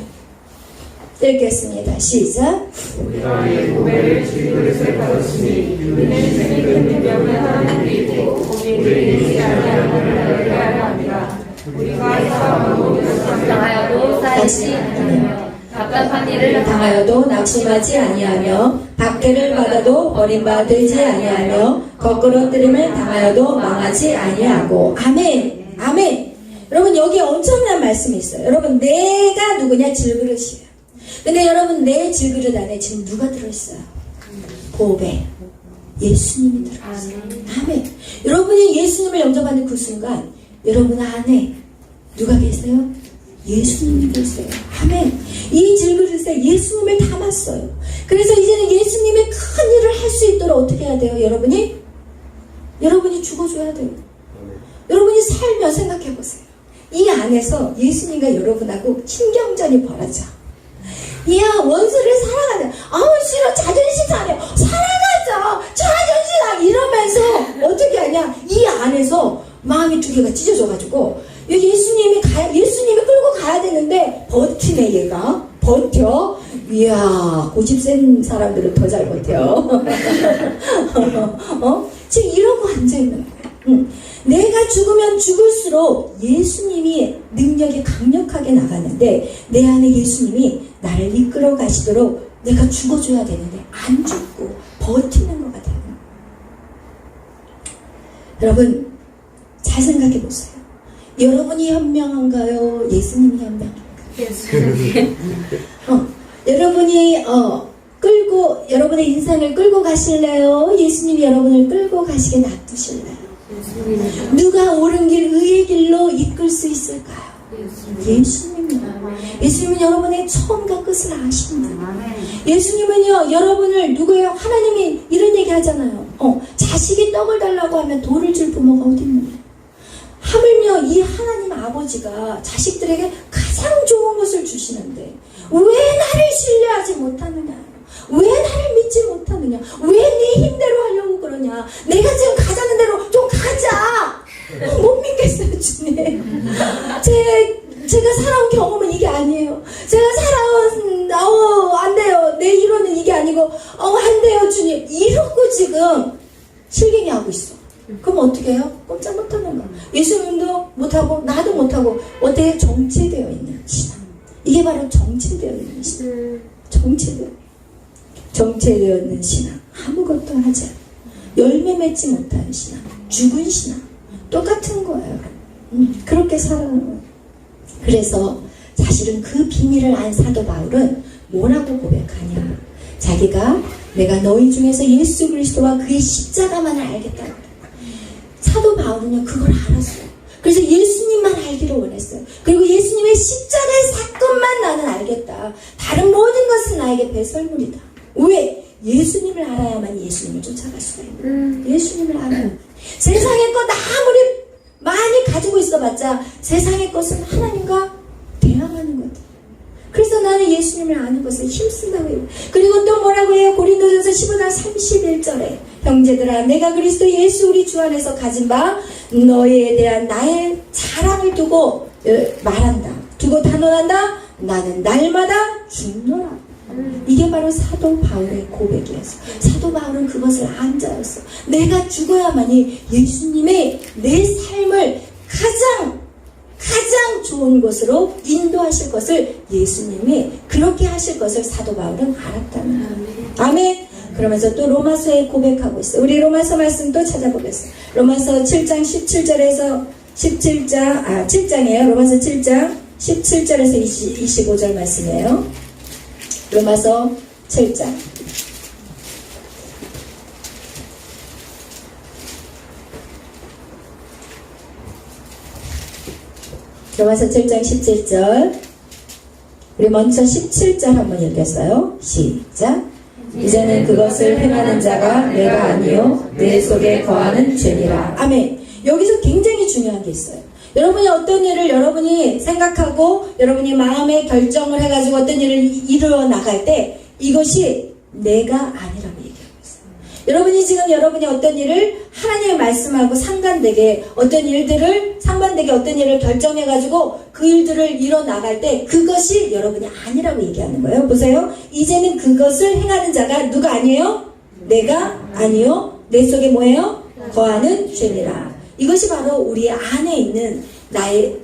Speaker 1: 읽겠습니다. 시작.
Speaker 2: 우리가 이 고백을 질그릇에 받았으니 우리는 생긴 병을 하나님 믿고 우리를 잊지 아니하는 너희를 알라 합니다. 우리가 싸움하고 당하여도 쌓이지 아니하며 답답한 일을
Speaker 1: 당하여도 낙심하지 아니하며 박해를 받아도 버림받지 아니하며 거꾸러뜨림을 당하여도 망하지 아니하고. 아멘. 아멘. 여러분 여기 엄청난 말씀이 있어요. 여러분 내가 누구냐? 질그릇이에요. 근데 여러분 내 질그릇 안에 지금 누가 들어있어요? 고백. 예수님이 들어있어요. 아멘. 여러분이 예수님을 영접하는 그 순간 여러분 안에 누가 계세요? 예수님이 계세요. 아멘. 이 질그릇에 예수님을 담았어요. 그래서 이제는 예수님의 큰 일을 할 수 있도록 어떻게 해야 돼요? 여러분이 죽어줘야 돼요. 여러분이 살며 생각해보세요. 이 안에서 예수님과 여러분하고 신경전이 벌어져. 이야 원수를 사랑하자. 싫어 자존심 상해요. 사랑하자. 자존심 이러면서 어떻게 하냐? 이 안에서 마음이 두 개가 찢어져가지고 예수님이 끌고 가야 되는데 버티네 얘가. 버텨. 이야 고집 센 사람들은 더 잘 버텨. 지금 이러고 앉아있는 거야. 내가 죽으면 죽을수록 예수님이 능력이 강력하게 나가는데 내 안에 예수님이 나를 이끌어 가시도록 내가 죽어줘야 되는데 안 죽고 버티는 것 같아요. 여러분 잘 생각해 보세요. 여러분이 현명한가요? 예수님이 현명한가요? 여러분이 여러분의 인생을 끌고 가실래요? 예수님이 여러분을 끌고 가시게 놔두실래요? 누가 옳은 길, 의의 길로 이끌 수 있을까요? 예수님입니다. 예수님은 여러분의 처음과 끝을 아십니다. 예수님은요, 여러분을 누구예요? 하나님이 이런 얘기 하잖아요. 자식이 떡을 달라고 하면 돌을 줄 부모가 어디 있느냐? 하물며 이 하나님 아버지가 자식들에게 가장 좋은 것을 주시는데 왜 나를 신뢰하지 못하느냐? 왜 나를 믿지 못하느냐? 왜 네 힘대로 하려고 그러냐? 내가 지금 가자는 대로 좀 가자! 못 믿겠어요, 주님. 제가 살아온 경험은 이게 아니에요. 제가 살아온, 안 돼요. 내 이론은 이게 아니고, 안 돼요, 주님. 이러고 지금 실갱이 하고 있어. 그럼 어떻게 해요? 꼼짝 못하는 거야. 예수님도 못하고, 나도 못하고, 어떻게 정체되어 있는 신앙. 이게 바로 정체되어 있는 신앙. 정체되어 있는 신앙. 아무것도 하지 않아. 열매 맺지 못하는 신앙. 죽은 신앙. 똑같은 거예요. 그렇게 살아가는 거예요. 그래서 사실은 그 비밀을 안 사도 바울은 뭐라고 고백하냐. 자기가 내가 너희 중에서 예수 그리스도와 그의 십자가만을 알겠다고. 사도 바울은요 그걸 알았어요. 그래서 예수님만 알기를 원했어요. 그리고 예수님의 십자가의 사건만 나는 알겠다. 다른 모든 것은 나에게 배설물이다. 왜? 예수님을 알아야만 예수님을 쫓아갈 수가 있는. 예수님을 알아야. 세상의 것 아무리 많이 가지고 있어봤자 세상의 것은 하나님과 대항하는 거다. 그래서 나는 예수님을 아는 것에 힘쓴다고 해요. 그리고 또 뭐라고 해요? 고린도전서 15장 31절에 형제들아 내가 그리스도 예수 우리 주 안에서 가진 바 너희에 대한 나의 자랑을 두고 말한다. 두고 단언한다. 나는 날마다 죽노라. 이게 바로 사도 바울의 고백이었어. 사도 바울은 그것을 안 자였어. 내가 죽어야만이 예수님의 내 삶을 가장 가장 좋은 곳으로 인도하실 것을 예수님이 그렇게 하실 것을 사도 바울은 알았다는 거예요. 아멘. 그러면서 또 로마서에 고백하고 있어요. 우리 로마서 말씀 또 찾아보겠어요. 로마서 7장 17절에서 7장이에요. 로마서 7장 17절에서 25절 말씀이에요. 로마서 7장. 로마서 7장 17절. 우리 먼저 17절 한번 읽겠어요. 시작. 이제는 그것을 행하는 자가 내가 아니요 내 속에 거하는 죄니라. 아멘. 여기서 굉장히 중요한 게 있어요. 여러분이 어떤 일을 여러분이 생각하고 여러분이 마음에 결정을 해가지고 어떤 일을 이루어 나갈 때 이것이 내가 아니라고 얘기하고 있어요. 여러분이 지금 여러분이 어떤 일을 하나님의 말씀하고 상반되게 어떤 일들을 상반되게 어떤 일을 결정해가지고 그 일들을 이뤄 나갈 때 그것이 여러분이 아니라고 얘기하는 거예요. 보세요. 이제는 그것을 행하는 자가 누가 아니에요? 내가 아니요 내 속에 뭐예요? 거하는 죄니라. 이것이 바로 우리 안에 있는 나의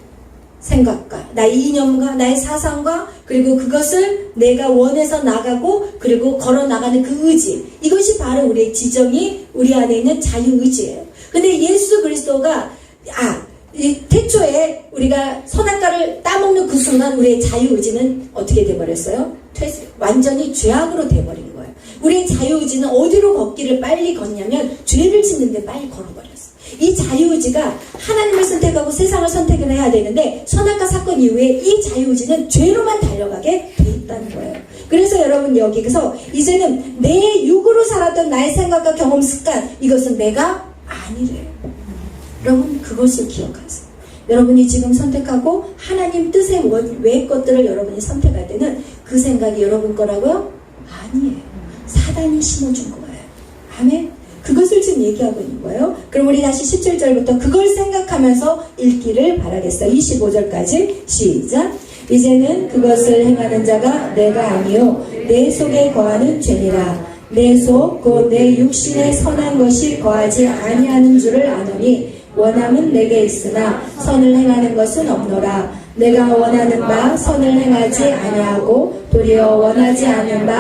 Speaker 1: 생각과 나의 이념과 나의 사상과 그리고 그것을 내가 원해서 나가고 그리고 걸어 나가는 그 의지, 이것이 바로 우리의 지정이 우리 안에 있는 자유의지예요. 근데 예수 그리스도가 태초에 우리가 선악과를 따먹는 그 순간 우리의 자유의지는 어떻게 돼버렸어요? 완전히 죄악으로 돼버린 거예요. 우리의 자유의지는 어디로 걷기를 빨리 걷냐면 죄를 짓는데 빨리 걸어버렸어요. 이 자유의지가 하나님을 선택하고 세상을 선택을 해야 되는데 선악과 사건 이후에 이 자유의지는 죄로만 달려가게 돼 있다는 거예요. 그래서 여러분 여기서 이제는 내 육으로 살았던 나의 생각과 경험 습관, 이것은 내가 아니래요. 여러분 그것을 기억하세요. 여러분이 지금 선택하고 하나님 뜻의 외의 것들을 여러분이 선택할 때는 그 생각이 여러분 거라고요? 아니에요. 사단이 심어준 거예요. 아멘. 그것을 지금 얘기하고 있는 거예요. 그럼 우리 다시 17절부터 그걸 생각하면서 읽기를 바라겠어요. 25절까지 시작. 이제는 그것을 행하는 자가 내가 아니요 내 속에 거하는 죄니라. 내 속 곧 내 육신에 선한 것이 거하지 아니하는 줄을 아노니 원함은 내게 있으나 선을 행하는 것은 없노라. 내가 원하는 바 선을 행하지 아니하고 도리어 원하지 않는 바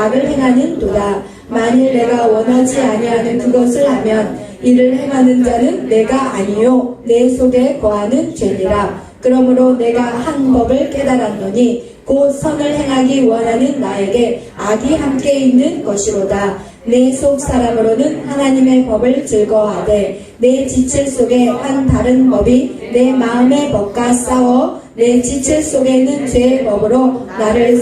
Speaker 1: 악을 행하는도다. 만일 내가 원하지 아니하는 그것을 하면 이를 행하는 자는 내가 아니요 내 속에 거하는 죄니라. 그러므로 내가 한 법을 깨달았노니 곧 선을 행하기 원하는 나에게 악이 함께 있는 것이로다. 내 속 사람으로는 하나님의 법을 즐거워하되 내 지체 속에 한 다른 법이 내 마음의 법과 싸워 내 지체 속에는 죄의 법으로 나를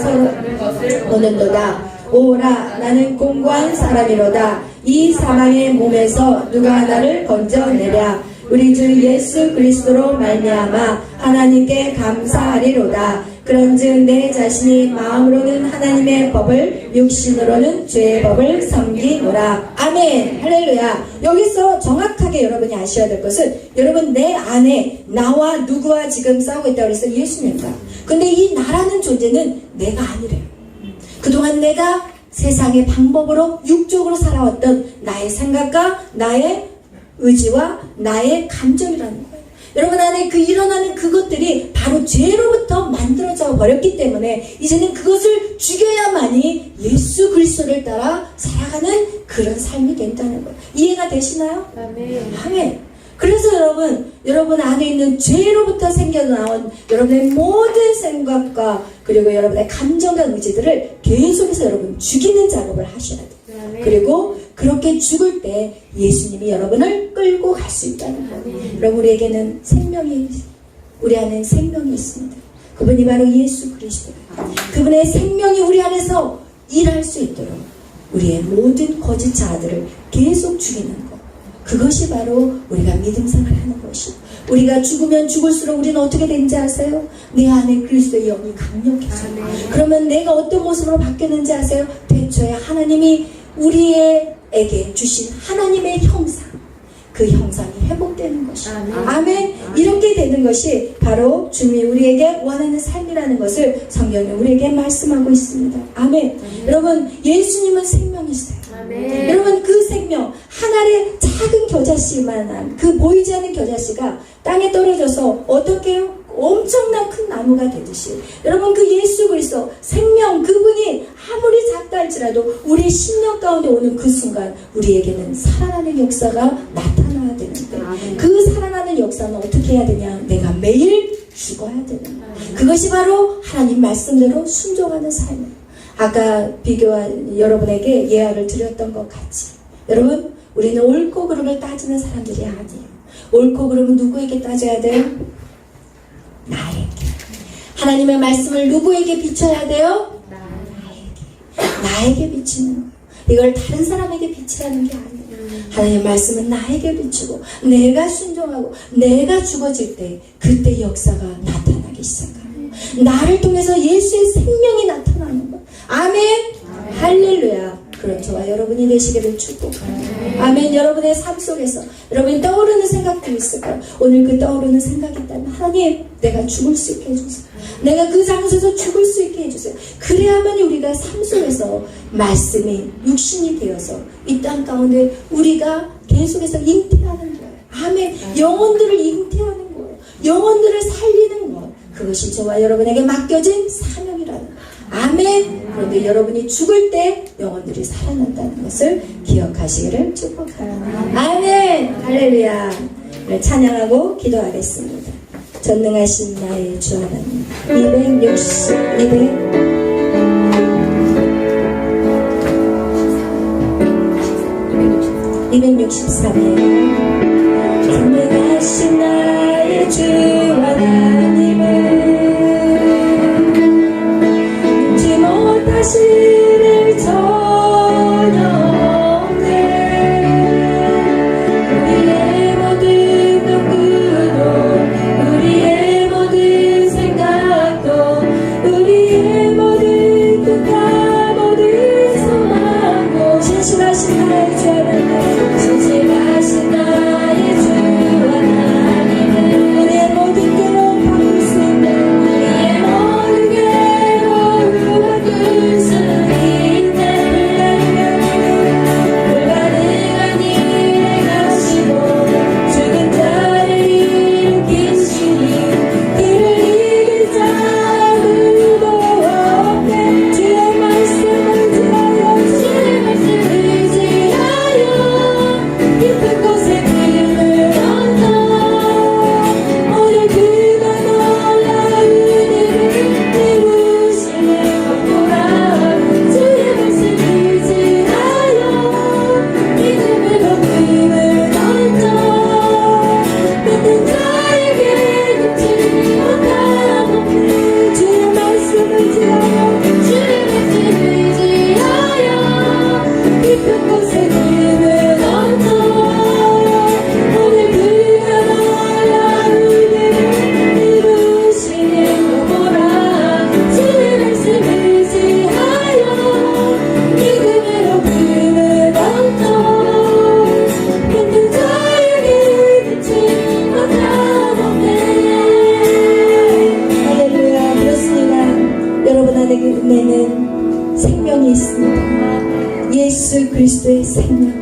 Speaker 1: 서는도다. 오라 나는 공고한 사람이로다. 이 사망의 몸에서 누가 나를 건져내랴. 우리 주 예수 그리스도로 말미암아 하나님께 감사하리로다. 그런즉 내 자신이 마음으로는 하나님의 법을 육신으로는 죄의 법을 섬기노라. 아멘. 할렐루야. 여기서 정확하게 여러분이 아셔야 될 것은 여러분 내 안에 나와 누구와 지금 싸우고 있다고 해서 예수님과. 근데 이 나라는 존재는 내가 아니래요. 그동안 내가 세상의 방법으로 육적으로 살아왔던 나의 생각과 나의 의지와 나의 감정이라는 거예요. 여러분 안에 그 일어나는 그것들이 바로 죄로부터 만들어져 버렸기 때문에 이제는 그것을 죽여야만이 예수 그리스도를 따라 살아가는 그런 삶이 된다는 거예요. 이해가 되시나요?
Speaker 2: 아멘.
Speaker 1: 아멘. 그래서 여러분 안에 있는 죄로부터 생겨나온 여러분의 모든 생각과 그리고 여러분의 감정과 의지들을 계속해서 여러분 죽이는 작업을 하셔야 돼요. 그리고 그렇게 죽을 때 예수님이 여러분을 끌고 갈 수 있다는 거예요. 여러분 우리에게는 우리 안에 생명이 있습니다. 그분이 바로 예수 그리스도예요. 그분의 생명이 우리 안에서 일할 수 있도록 우리의 모든 거짓 자아들을 계속 죽이는 것. 그것이 바로 우리가 믿음생활을 하는 것이고, 우리가 죽으면 죽을수록 우리는 어떻게 되는지 아세요? 내 안에 그리스도의 영이 강력해져요. 그러면 내가 어떤 모습으로 바뀌었는지 아세요? 태초에 하나님이 우리에게 주신 하나님의 형상, 그 형상이 회복되는 것이에요. 아멘. 이렇게 되는 것이 바로 주님이 우리에게 원하는 삶이라는 것을 성경이 우리에게 말씀하고 있습니다. 아멘. 여러분 예수님은 생명이세요.
Speaker 2: 아멘.
Speaker 1: 여러분 그 생명, 하늘의 작은 겨자씨만한 그 보이지 않는 겨자씨가 땅에 떨어져서 어떻게 해요? 엄청난 큰 나무가 되듯이 여러분 그 예수 그리스도 생명 그분이 아무리 작다 할지라도 우리의 심령 가운데 오는 그 순간 우리에게는 살아나는 역사가 나타나야 되는데 그 살아나는 역사는 어떻게 해야 되냐? 내가 매일 죽어야 되는 거야. 그것이 바로 하나님 말씀대로 순종하는 삶이에요. 아까 비교한 여러분에게 예화를 드렸던 것 같이 여러분 우리는 옳고 그름을 따지는 사람들이 아니에요. 옳고 그름은 누구에게 따져야 돼요? 나에게. 하나님의 말씀을 누구에게 비춰야 돼요? 나에게 비치는 거예요. 이걸 다른 사람에게 비치라는 게 아니에요. 하나님의 말씀은 나에게 비추고 내가 순종하고 내가 죽어질 때 그때 역사가 나타나기 시작합니다. 나를 통해서 예수의 생명이 나타나는 거예요. 아멘. 할렐루야. 그런 저와 여러분이 되시기를 축복합니다. 아멘. 여러분의 삶 속에서 여러분이 떠오르는 생각도 있을까요? 오늘 그 떠오르는 생각이 있다면 하나님 내가 죽을 수 있게 해주세요. 내가 그 장소에서 죽을 수 있게 해주세요. 그래야만 우리가 삶 속에서 말씀이 육신이 되어서 이 땅 가운데 우리가 계속해서 잉태하는 거예요. 아멘. 영혼들을 잉태하는 거예요. 영혼들을 살리는 것. 그것이 저와 여러분에게 맡겨진 사명이라는 거예요. 아멘. 그런데 여러분이 죽을 때 영혼들이 살아난다는 것을 기억하시기를 축복합니다. 아멘. 할렐루야. 찬양하고 기도하겠습니다. 전능하신 나의 주 하나님 263이에요. 전능하신 나의 주 하나님은 사실을 전혀 없네. 우리의 모든 욕구도 우리의 모든 생각도 우리의 모든 뜻과 모든 소망도 신실하신 나의 주 하나님 신실하신 나의 주 하나님은 우리의 모든 괴로움 바꿀 수 있는 우리의 모든 괴로움 바꿀 수 예수 그리스도의 생명,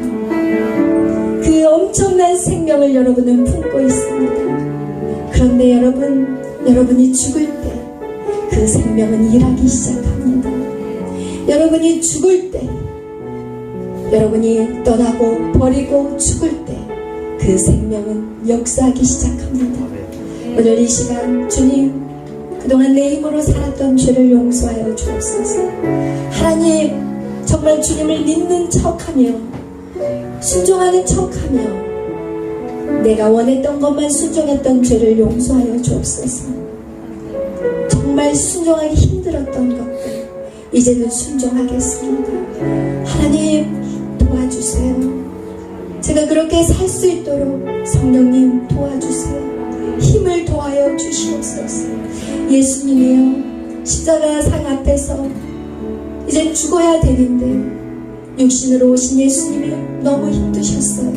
Speaker 1: 그 엄청난 생명을 여러분은 품고 있습니다. 그런데 여러분이 죽을 때 그 생명은 일하기 시작합니다. 여러분이 죽을 때, 여러분이 떠나고 버리고 죽을 때 그 생명은 역사하기 시작합니다. 오늘 이 시간 주님, 그동안 내 힘으로 살았던 죄를 용서하여 주옵소서. 하나님, 정말 주님을 믿는 척하며 순종하는 척하며 내가 원했던 것만 순종했던 죄를 용서하여 주옵소서. 정말 순종하기 힘들었던 것들 이제는 순종하겠습니다. 하나님 도와주세요. 제가 그렇게 살 수 있도록 성령님 도와주세요. 힘을 도하여 주시옵소서. 예수님이여, 십자가 상 앞에서 이제 죽어야 되는데 육신으로 오신 예수님이 너무 힘드셨어요.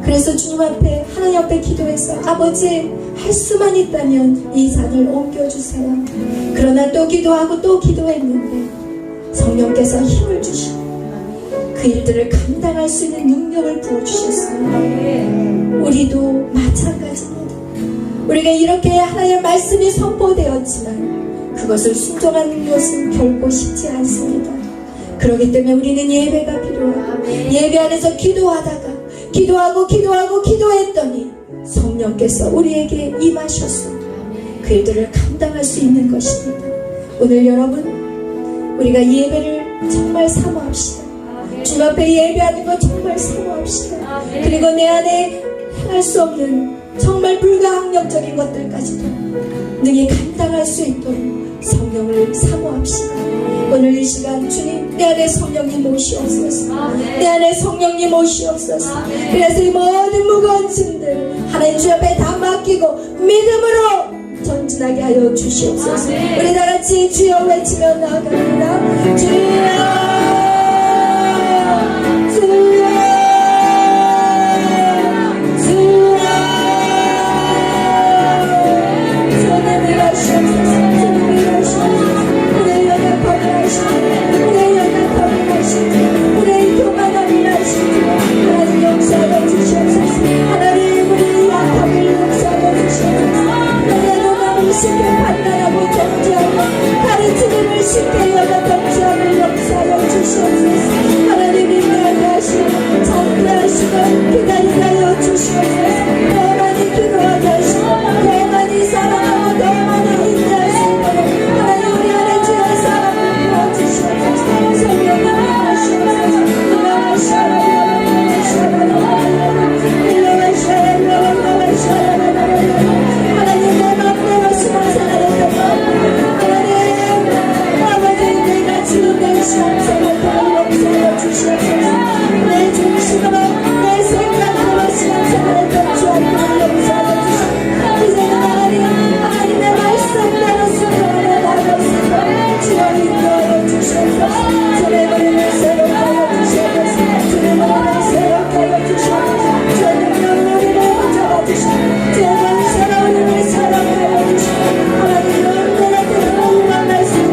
Speaker 1: 그래서 주님 앞에, 하나님 앞에 기도해서 아버지, 할 수만 있다면 이 산을 옮겨주세요. 그러나 또 기도하고 또 기도했는데 성령께서 힘을 주시고 그 일들을 감당할 수 있는 능력을 부어주셨어요. 우리도 마찬가지입니다. 우리가 이렇게 하나님의 말씀이 선포되었지만 그것을 순종하는 것은 결코 쉽지 않습니다. 그렇기 때문에 우리는 예배가 필요하고 예배 안에서 기도했더니 성령께서 우리에게 임하셔서 그 일들을 감당할 수 있는 것입니다. 오늘 여러분, 우리가 예배를 정말 사모합시다. 주 앞에 예배하는 것 정말 사모합시다. 그리고 내 안에 행할 수 없는 정말 불가항력적인 것들까지도 능히 감당할 수 있도록 성령을 사모합시다. 오늘 이 시간 주님, 내 안에 성령님 오시옵소서. 내 안에 성령님 오시옵소서. 그래서 이 모든 무거운 짐들 하나님 주 앞에 다 맡기고 믿음으로 전진하게 하여 주시옵소서. 우리 다같이 주여 외치며 나아갑니다. 주여, 쉽게 판단하고 정죄하고 가르치님을 쉽게 여겨 정죄함을 역사하여 주시옵소서. 하나님 인내하게 하시고 장대하시고 기다리게 하여 주시옵소서. 더 많이 기도하게 하시고 더 많이 사랑하고 더 많이 인내할 수 있도록 하나님 우리 안에 주의 사랑을 부어주시옵소서. 성령님 임하시옵소서. 하나님 내 맘대로 신앙생활했던 하나님 아버지 내가 지금 내 신앙생활을 용서하여 주시옵소서. 내 중심으로 내 생각으로 신앙생활했던 주님을 용서하여 주시옵소서. 이제는 하나님의 말씀대로 순종하며 나아갈 수 있도록 주여 인도하여 주시옵소서. 주의 머리를 새롭게 하여 주시옵소서. 주의 머리를 새롭게 하여 주시옵소서. 주의 능력으로 우리를 붙잡아 주시옵소서. 주의 권세로 우리를 사랑하여 주시옵소서. 하나님 언제나 그들을 말씀대로 주여 역사하여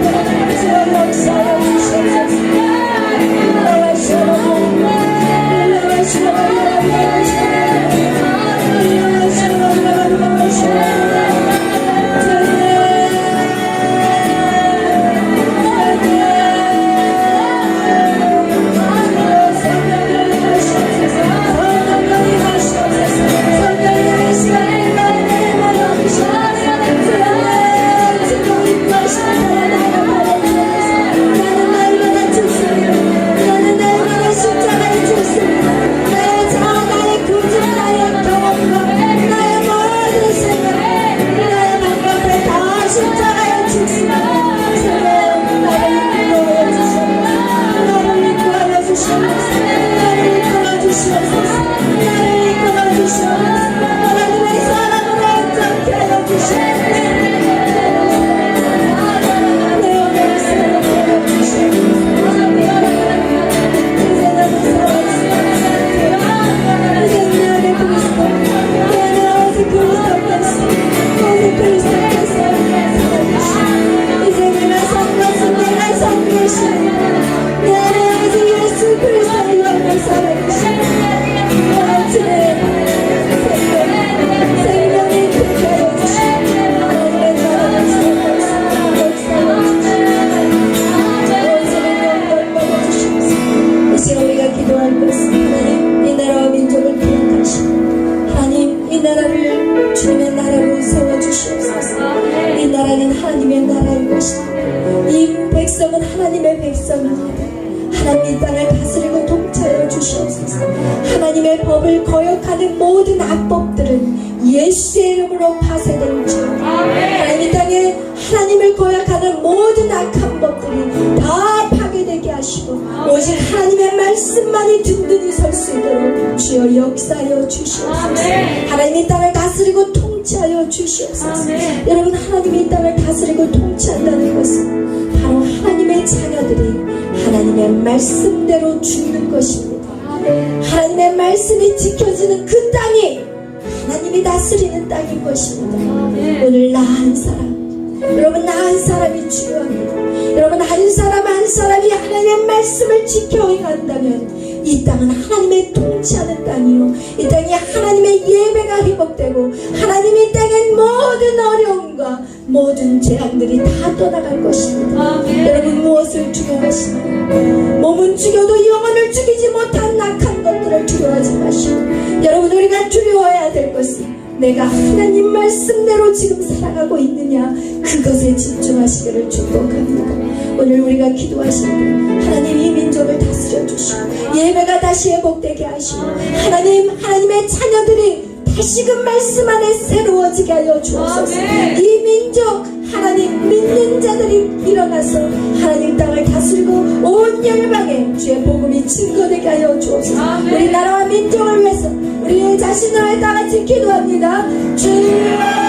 Speaker 1: 주시옵소서. 하나님의 백성입니다. 하나님 이 땅을 다스리고 통치하여 주시옵소서. 하나님의 법을 거역하는 모든 악법들은 예수의 이름으로 파쇄될지어다. 하나님 이 땅에 하나님을 거역하는 모든 악한 법들이 다 파괴되게 하시고 오직 하나님의 말씀만이 든든히 설 수 있도록 주여 역사하여 주시옵소서. 하나님 이 땅을 다스리고 통치하여 주시옵소서. 여러분, 하나님이 이 땅을 다스리고 통치한다는 것은 바로 하나님의 자녀들이 하나님의 말씀대로 죽는 것입니다. 하나님의 말씀이 지켜지는 그 땅이 하나님이 다스리는 땅인 것입니다. 오늘 나 한 사람, 여러분 나 한 사람이 중요합니다. 여러분 한 사람 한 사람이 하나님의 말씀을 지켜 행한다면 이 땅은 하나님의 통치하는 땅이요, 이 땅에 하나님의 예배가 회복되고 하나님이 이 땅의 모든 어려움과 모든 재앙들이 다 떠나갈 것입니다. 여러분, 무엇을 두려워하시나요? 몸은 죽여도 영혼을 죽이지 못한 낙한 것들을 두려워하지 마시고, 여러분, 우리가 두려워해야 될 것은 내가 하나님 말씀대로 지금 살아가고 있느냐, 그것에 집중하시기를 축복합니다. 오늘 우리가 기도하실 때 하나님 이 민족을 다스려 주시고 예배가 다시 회복되게 하시고 하나님의 자녀들이 다시금 말씀 안에 새로워지게 하여 주옵소서. 이 민족 하나님 믿는 자들이 일어나서 하나님 땅을 다스리고 온 열방에 주의 복음이 증거되게 하여 주옵소서. 우리 나라와 민족을 위해서 우리 자신을 위해 다 같이 기도합니다. 주여,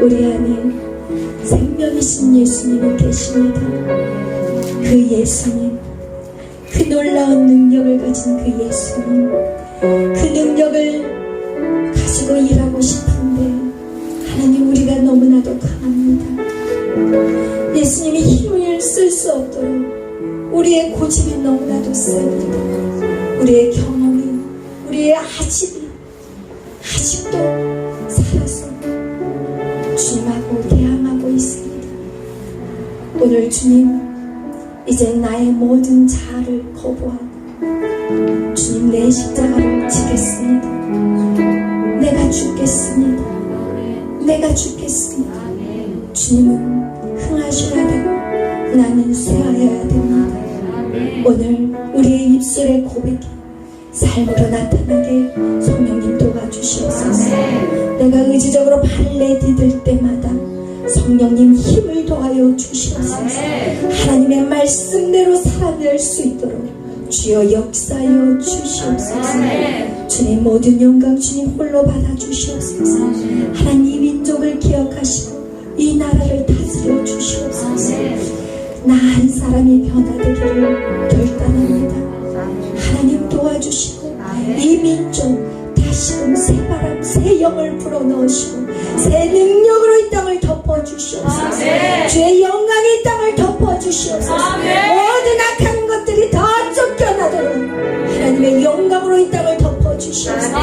Speaker 1: 우리 안에 생명이신 예수님이 계십니다. 그 예수님, 그 놀라운 능력을 가진 그 예수님, 그 능력을 가지고 일하고 싶은데 하나님, 우리가 너무나도 강합니다. 예수님이 힘을 쓸 수 없도록 우리의 고집이 너무나도 셉니다. 우리의 경험이, 우리의 아집이 아직도 살아서 주님하고 대항하고 있습니다. 오늘 주님, 이제 나의 모든 자아를 거부하고 주님, 내 십자가를 지겠습니다. 내가 죽겠습니다. 내가 죽겠습니다. 주님은 흥하셔야 되고 나는 쇠하여야 됩니다. 오늘 우리의 입술의 고백이 삶으로 나타나게 성령님 도와주시옵소서. 내가 의지적으로 발레 디딜 때마다 성령님 힘을 더하여 주시옵소서. 하나님의 말씀대로 살아낼 수 있도록 주여 역사하여 주시옵소서. 주님, 모든 영광 주님 홀로 받아주시옵소서. 하나님, 이 민족을 기억하시고 이 나라를 다스려 주시옵소서. 나 한 사람이 변화되기를 결단합니다. 하나님 도와주시옵소서. 덮어주시고 이 민족 다시금 새 바람 새 영을 불어넣으시고 새 능력으로 이 땅을 덮어주시옵소서. 주의 영광이 이 땅을 덮어주시옵소서. 모든 악한 것들이 다 쫓겨나도록 하나님의 영광으로 이 땅을 덮어주시옵소서.